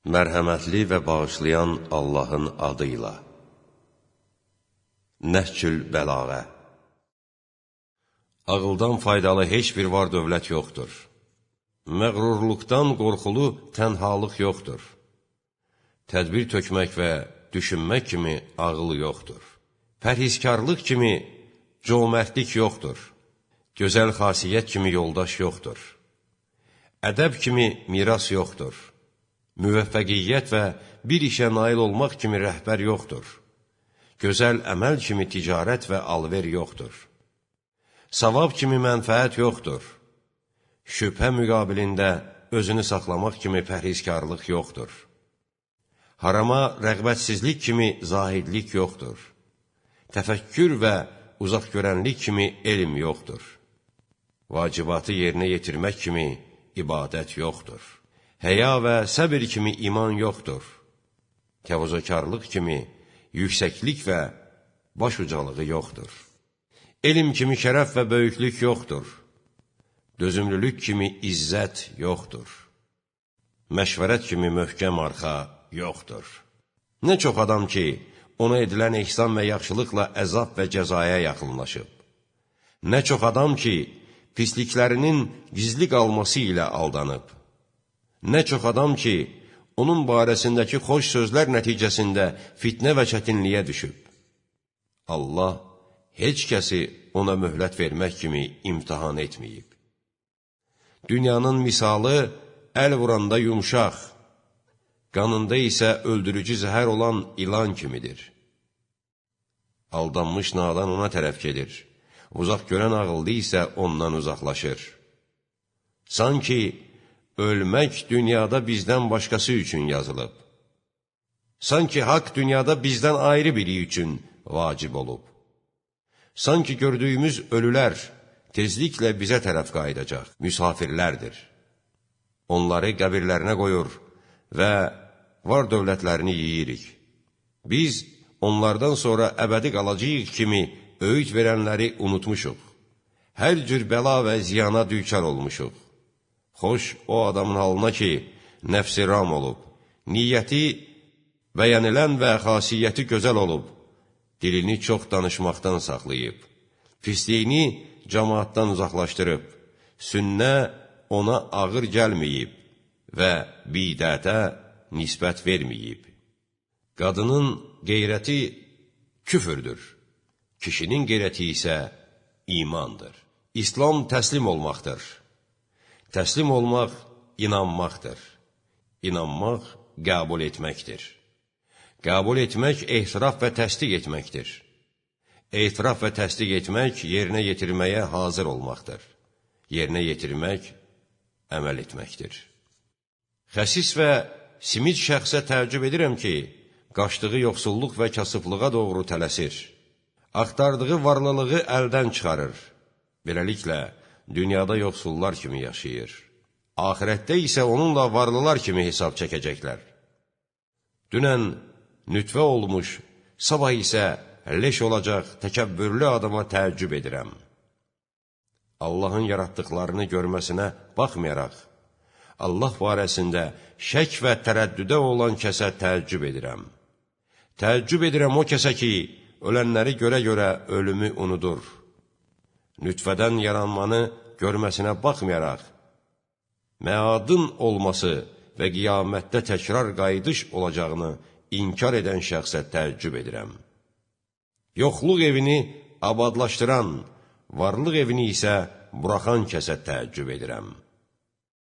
Mərhəmətli və bağışlayan Allahın adıyla. Nəhcül bəlağə. Ağıldan faydalı heç bir var dövlət yoxdur. Məğrurluqdan qorxulu tənhalıq yoxdur. Tədbir tökmək və düşünmək kimi ağıl yoxdur. Pərhizkarlıq kimi cömərtlik yoxdur. Gözəl xasiyyət kimi yoldaş yoxdur. Ədəb kimi miras yoxdur. Müvəffəqiyyət və bir işə nail olmaq kimi rəhbər yoxdur. Gözəl əməl kimi ticarət və alver yoxdur. Savab kimi mənfəət yoxdur. Şübhə müqabilində özünü saxlamaq kimi pərhizkarlıq yoxdur. Harama rəğbətsizlik kimi zahidlik yoxdur. Təfəkkür və uzaqgörənlik kimi elm yoxdur. Vacibatı yerinə yetirmək kimi ibadət yoxdur. Həya və səbir kimi iman yoxdur. Təvazökarlıq kimi yüksəklik və baş ucalığı yoxdur. Elm kimi şərəf və böyüklük yoxdur. Dözümlülük kimi izzət yoxdur. Məşvərət kimi möhkəm arxa yoxdur. Nə çox adam ki, ona edilən ehsan və yaxşılıqla əzab və cəzaya yaxınlaşıb. Nə çox adam ki, pisliklərinin gizli qalması ilə aldanıb. Nə çox adam ki, onun barəsindəki xoş sözlər nəticəsində fitnə və çətinliyə düşüb. Allah heç kəsi ona möhlət vermək kimi imtihan etməyib. Dünyanın misalı əl vuranda yumşaq, qanında isə öldürücü zəhər olan ilan kimidir. Aldanmış nadan ona tərəf gedir, uzaq görən ağıllı isə ondan uzaqlaşır. Sanki ölmək dünyada bizdən başqası üçün yazılıb. Sanki haqq dünyada bizdən ayrı biri üçün vacib olub. Sanki gördüyümüz ölülər tezliklə bizə tərəf qayıdacaq, müsafirlərdir. Onları qəbirlərinə qoyur və var dövlətlərini yeyirik. Biz onlardan sonra əbədi qalacağıq kimi öğüt verənləri unutmuşuq. Hər cür bəla və ziyana düçar olmuşuq. Xoş o adamın halına ki, nəfsi ram olub, niyyəti bəyənilən və xasiyyəti gözəl olub, dilini çox danışmaqdan saxlayıb, pisliyini cəmaatdan uzaqlaşdırıb, sünnə ona ağır gəlməyib və bidətə nisbət verməyib. Qadının qeyrəti küfürdür, kişinin qeyrəti isə imandır. İslam təslim olmaqdır. Təslim olmaq inanmaqdır. İnanmaq qəbul etməkdir. Qəbul etmək ehtiraf və təsdiq etməkdir. Ehtiraf və təsdiq etmək yerinə yetirməyə hazır olmaqdır. Yerinə yetirmək əməl etməkdir. Xəsis və simid şəxsə təəccüb edirəm ki, qaçdığı yoxsulluq və kasıblığa doğru tələsir. Axtardığı varlılığı əldən çıxarır. Beləliklə, dünyada yoxsullar kimi yaşayır. Ahirətdə isə onunla varlılar kimi hesab çəkəcəklər. Dünən nütfə olmuş, sabah isə leş olacaq təkəbbürlü adama təəccüb edirəm. Allahın yaratdıqlarını görməsinə baxmayaraq, Allah barəsində şək və tərəddüdə olan kəsə təəccüb edirəm. Təəccüb edirəm o kəsə ki, ölənləri görə-görə ölümü unudur. Nütfədən yaranmanı görməsinə baxmayaraq, məadın olması və qiyamətdə təkrar qayıdış olacağını inkar edən şəxsə təəccüb edirəm. Yoxluq evini abadlaşdıran, varlıq evini isə buraxan kəsə təəccüb edirəm.